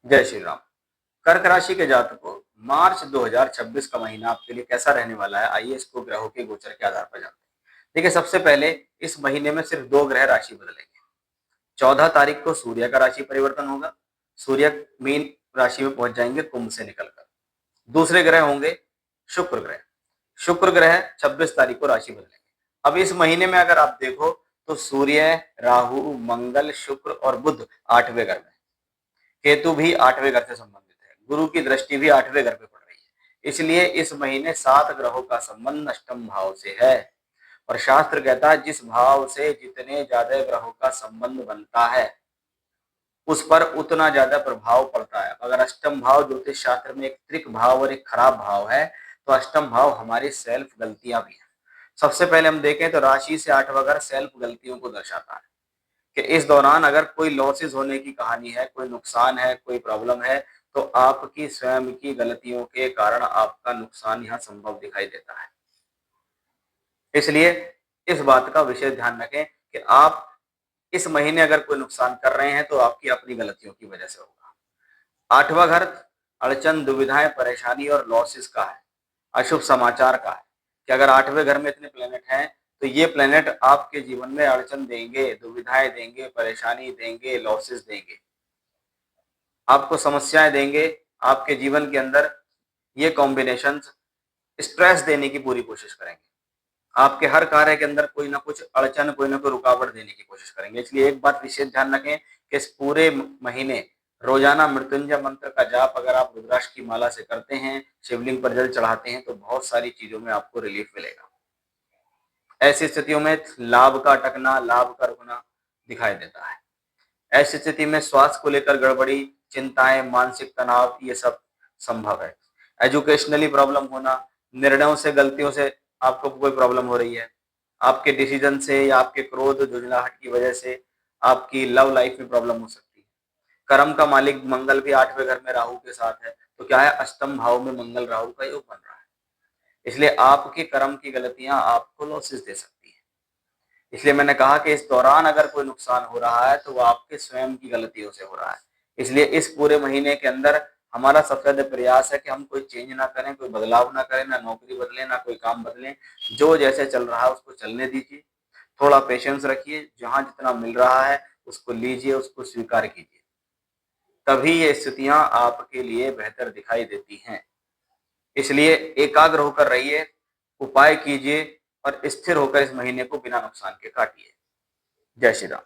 जय श्री राम। कर्क राशि के जातकों, मार्च 2026 का महीना आपके लिए कैसा रहने वाला है, आइए इसको ग्रहों के गोचर के आधार पर जानते हैं। देखिए, सबसे पहले इस महीने में सिर्फ दो ग्रह राशि बदलेंगे। 14 तारीख को सूर्य का राशि परिवर्तन होगा। सूर्य मीन राशि में पहुंच जाएंगे कुंभ से निकलकर। दूसरे ग्रह होंगे शुक्र ग्रह। शुक्र ग्रह 26 तारीख को राशि बदलेंगे। अब इस महीने में अगर आप देखो तो सूर्य, राहु, मंगल, शुक्र और बुध 8वें घर में, केतु भी 8वें घर से संबंधित है, गुरु की दृष्टि भी 8वें घर पे पड़ रही है। इसलिए इस महीने 7 ग्रहों का संबंध अष्टम भाव से है। और शास्त्र कहता है जिस भाव से जितने ज्यादा ग्रहों का संबंध बनता है उस पर उतना ज्यादा प्रभाव पड़ता है। अगर अष्टम भाव ज्योतिष शास्त्र में एक त्रिक भाव और एक खराब भाव है तो अष्टम भाव हमारी सेल्फ गलतियां भी है। सबसे पहले हम देखें तो राशि से 8वां घर सेल्फ गलतियों को दर्शाता है कि इस दौरान अगर कोई लॉसेस होने की कहानी है, कोई नुकसान है, कोई प्रॉब्लम है, तो आपकी स्वयं की गलतियों के कारण आपका नुकसान यहाँ संभव दिखाई देता है। इसलिए इस बात का विशेष ध्यान रखें कि आप इस महीने अगर कोई नुकसान कर रहे हैं तो आपकी अपनी गलतियों की वजह से होगा। 8वां घर अड़चन, दुविधाएं, परेशानी और लॉसेस का है, अशुभ समाचार का है कि अगर 8वें घर में इतने प्लेनेट हैं तो ये प्लेनेट आपके जीवन में अड़चन देंगे, दुविधाएं देंगे, परेशानी देंगे, लॉसेस देंगे, आपको समस्याएं देंगे। आपके जीवन के अंदर ये कॉम्बिनेशन स्ट्रेस देने की पूरी कोशिश करेंगे। आपके हर कार्य के अंदर कोई ना कुछ अड़चन, कोई ना कोई रुकावट देने की कोशिश करेंगे। इसलिए एक बात विशेष ध्यान रखें कि इस पूरे महीने रोजाना मृत्युंजय मंत्र का जाप अगर आप रुद्राक्ष की माला से करते हैं, शिवलिंग पर जल चढ़ाते हैं, तो बहुत सारी चीजों में आपको रिलीफ मिलेगा। ऐसी स्थितियों में लाभ का अटकना, लाभ का रुकना दिखाई देता है। ऐसी स्थिति में स्वास्थ्य को लेकर गड़बड़ी, चिंताएं, मानसिक तनाव, ये सब संभव है। एजुकेशनली प्रॉब्लम होना, निर्णयों से, गलतियों से आपको कोई प्रॉब्लम हो रही है, आपके डिसीजन से या आपके क्रोध, झुंझलाहट की वजह से आपकी लव लाइफ में प्रॉब्लम हो सकती है। कर्म का मालिक मंगल भी 8वें घर में राहु के साथ है, तो क्या है, अष्टम भाव में मंगल राहु का योग बन रहा है। इसलिए आपके कर्म की गलतियां आपको लॉसेस दे सकती है। इसलिए मैंने कहा कि इस दौरान अगर कोई नुकसान हो रहा है तो वो आपके स्वयं की गलतियों से हो रहा है। इसलिए इस पूरे महीने के अंदर हमारा सबसे ज्यादा प्रयास है कि हम कोई चेंज ना करें, कोई बदलाव ना करें, ना नौकरी बदलें, ना कोई काम बदलें। जो जैसे चल रहा है उसको चलने दीजिए, थोड़ा पेशेंस रखिए, जहां जितना मिल रहा है उसको लीजिए, उसको स्वीकार कीजिए। तभी ये स्थितियां आपके लिए बेहतर दिखाई देती हैं। इसलिए एकाग्र होकर रहिए, उपाय कीजिए और स्थिर होकर इस महीने को बिना नुकसान के काटिए। जय श्री राम।